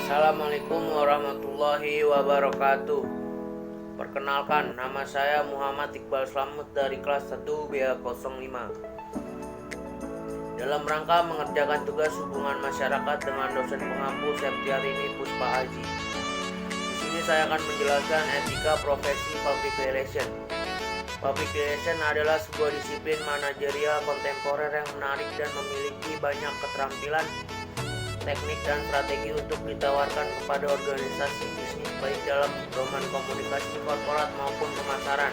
Assalamualaikum warahmatullahi wabarakatuh. Perkenalkan, nama saya Muhammad Iqbal Slamet dari kelas 1 BA05. Dalam rangka mengerjakan tugas hubungan masyarakat dengan dosen pengampu Septiarini Puspa Haji. Di sini saya akan menjelaskan etika profesi public relation. Public relation adalah sebuah disiplin manajerial kontemporer yang menarik dan memiliki banyak keterampilan, teknik dan strategi untuk ditawarkan kepada organisasi bisnis baik dalam domain komunikasi korporat maupun pemasaran.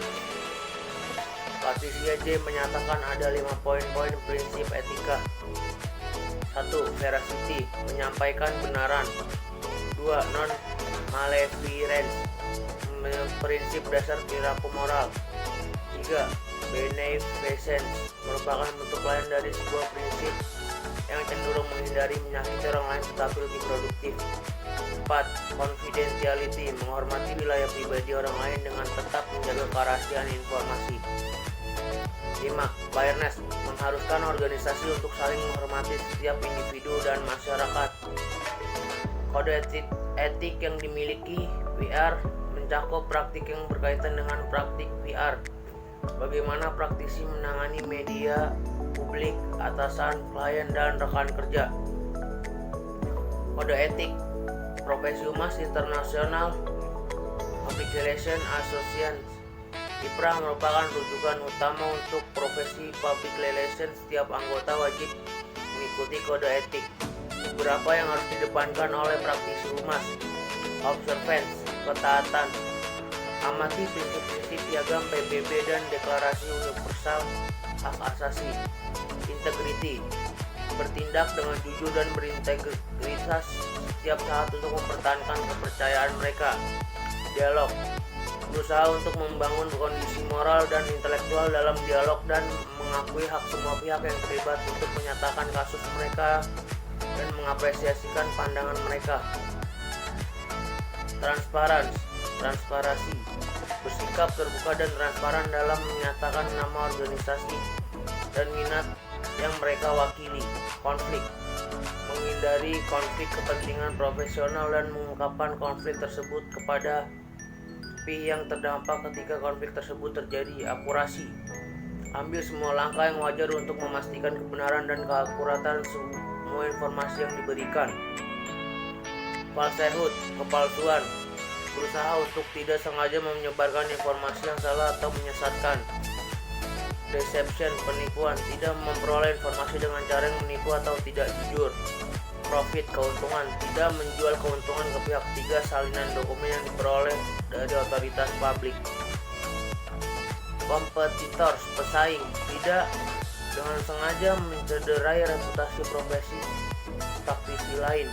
Patricia J menyatakan ada 5 poin-poin prinsip etika. 1. Veracity, menyampaikan benaran. 2. Non-malevolence, prinsip dasar perilaku moral. 3. Beneficence, merupakan bentuk lain dari sebuah prinsip yang cenderung menghindari menyakiti orang lain tetapi lebih produktif. 4. Confidentiality, menghormati wilayah pribadi orang lain dengan tetap menjaga kerahasiaan informasi. 5. Fairness, mengharuskan organisasi untuk saling menghormati setiap individu dan masyarakat. Kode etik yang dimiliki PR mencakup praktik yang berkaitan dengan praktik PR. Bagaimana praktisi menangani media, publik, atasan, klien, dan rekan kerja. Kode etik Profesi Humas Internasional Public Relations Association (IPRA) merupakan rujukan utama untuk profesi public relations. Setiap anggota wajib mengikuti kode etik. Beberapa yang harus didepankan oleh praktisi humas: observance, ketaatan, amati prinsip-prinsip piagam PBB dan Deklarasi Universal Hak Asasi. Integrity, bertindak dengan jujur dan berintegritas setiap saat untuk mempertahankan kepercayaan mereka. Dialog, berusaha untuk membangun kondisi moral dan intelektual dalam dialog dan mengakui hak semua pihak yang terlibat untuk menyatakan kasus mereka dan mengapresiasikan pandangan mereka. Transparansi, bersikap terbuka dan transparan dalam menyatakan nama organisasi dan minat yang mereka wakili. Konflik, menghindari konflik kepentingan profesional dan mengungkapkan konflik tersebut kepada pihak yang terdampak ketika konflik tersebut terjadi. Akurasi, ambil semua langkah yang wajar untuk memastikan kebenaran dan keakuratan semua informasi yang diberikan. Falsehood, kepalsuan, berusaha untuk tidak sengaja menyebarkan informasi yang salah atau menyesatkan. Deception, penipuan, tidak memperoleh informasi dengan cara yang menipu atau tidak jujur. Profit, keuntungan, tidak menjual keuntungan ke pihak ketiga. Salinan dokumen yang diperoleh dari otoritas publik. Competitors, pesaing, tidak dengan sengaja mencederai reputasi profesi praktisi lain.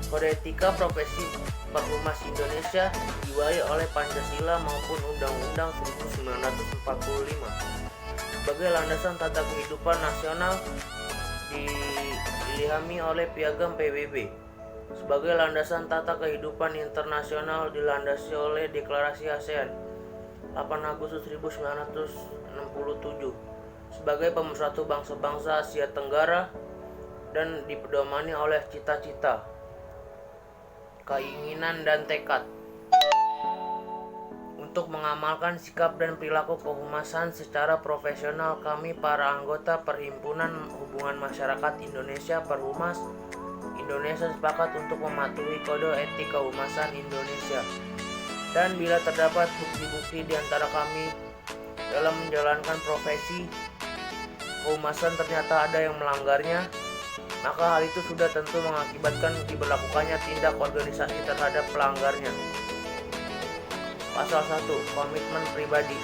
Kode etika profesi Perhumas Indonesia diwai oleh Pancasila maupun Undang-Undang 1945 sebagai landasan tata kehidupan nasional, diilhami oleh Piagam PBB sebagai landasan tata kehidupan internasional, dilandasi oleh Deklarasi ASEAN 8 Agustus 1967 sebagai pemersatu bangsa-bangsa Asia Tenggara dan dipedomani oleh cita-cita, keinginan dan tekad untuk mengamalkan sikap dan perilaku kehumasan secara profesional. Kami para anggota Perhimpunan Hubungan Masyarakat Indonesia Perhumas Indonesia sepakat untuk mematuhi Kode Etik Kehumasan Indonesia, dan bila terdapat bukti-bukti di antara kami dalam menjalankan profesi kehumasan ternyata ada yang melanggarnya, maka hal itu sudah tentu mengakibatkan diberlakukannya tindak organisasi terhadap pelanggarnya. Pasal 1. Komitmen pribadi.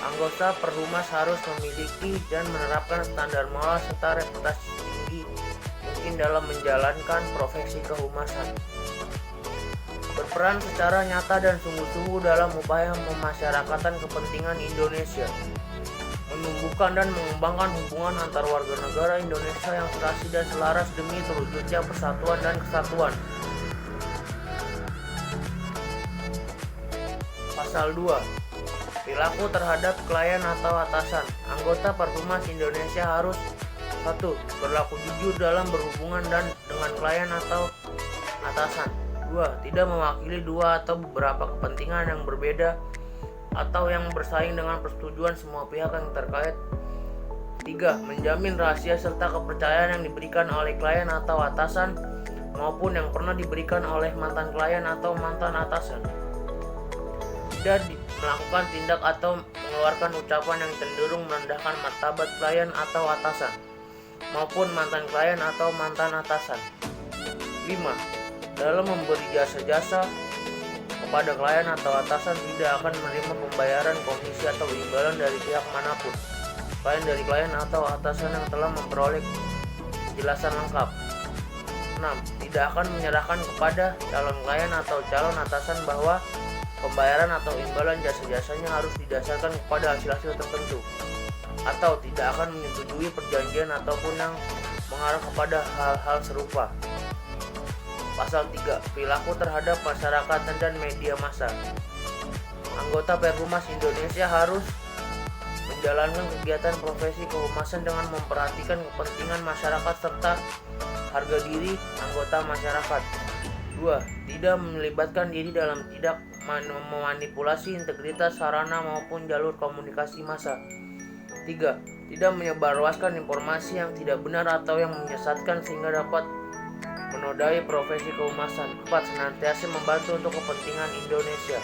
Anggota Perhumas harus memiliki dan menerapkan standar moral serta reputasi tinggi mungkin dalam menjalankan profesi kehumasan. Berperan secara nyata dan sungguh-sungguh dalam upaya memasyarakatkan kepentingan Indonesia. Menumbuhkan dan mengembangkan hubungan antar warga negara Indonesia yang serasi dan selaras demi terwujudnya persatuan dan kesatuan. Pasal 2. Perilaku terhadap klien atau atasan. Anggota Perhumas Indonesia harus 1. Berlaku jujur dalam berhubungan dan dengan klien atau atasan. 2. Tidak mewakili dua atau beberapa kepentingan yang berbeda atau yang bersaing dengan persetujuan semua pihak yang terkait. 3. Menjamin rahasia serta kepercayaan yang diberikan oleh klien atau atasan maupun yang pernah diberikan oleh mantan klien atau mantan atasan. Tidak melakukan tindak atau mengeluarkan ucapan yang cenderung merendahkan martabat klien atau atasan maupun mantan klien atau mantan atasan. 5. Dalam memberi jasa-jasa kepada klien atau atasan tidak akan menerima pembayaran komisi atau imbalan dari pihak manapun selain dari klien atau atasan yang telah memperoleh penjelasan lengkap. 6. Tidak akan menyerahkan kepada calon klien atau calon atasan bahwa pembayaran atau imbalan jasa-jasanya harus didasarkan kepada hasil-hasil tertentu, atau tidak akan menyetujui perjanjian ataupun yang mengarah kepada hal-hal serupa. Pasal 3. Perilaku terhadap masyarakat dan media massa. Anggota Perhumas Indonesia harus menjalankan kegiatan profesi kehumasan dengan memperhatikan kepentingan masyarakat serta harga diri anggota masyarakat. 2. Tidak melibatkan diri dalam tidak memanipulasi integritas sarana maupun jalur komunikasi massa. 3. Tidak menyebarluaskan informasi yang tidak benar atau yang menyesatkan sehingga dapat menodai profesi kehumasan. 4. Senantiasa membantu untuk kepentingan Indonesia.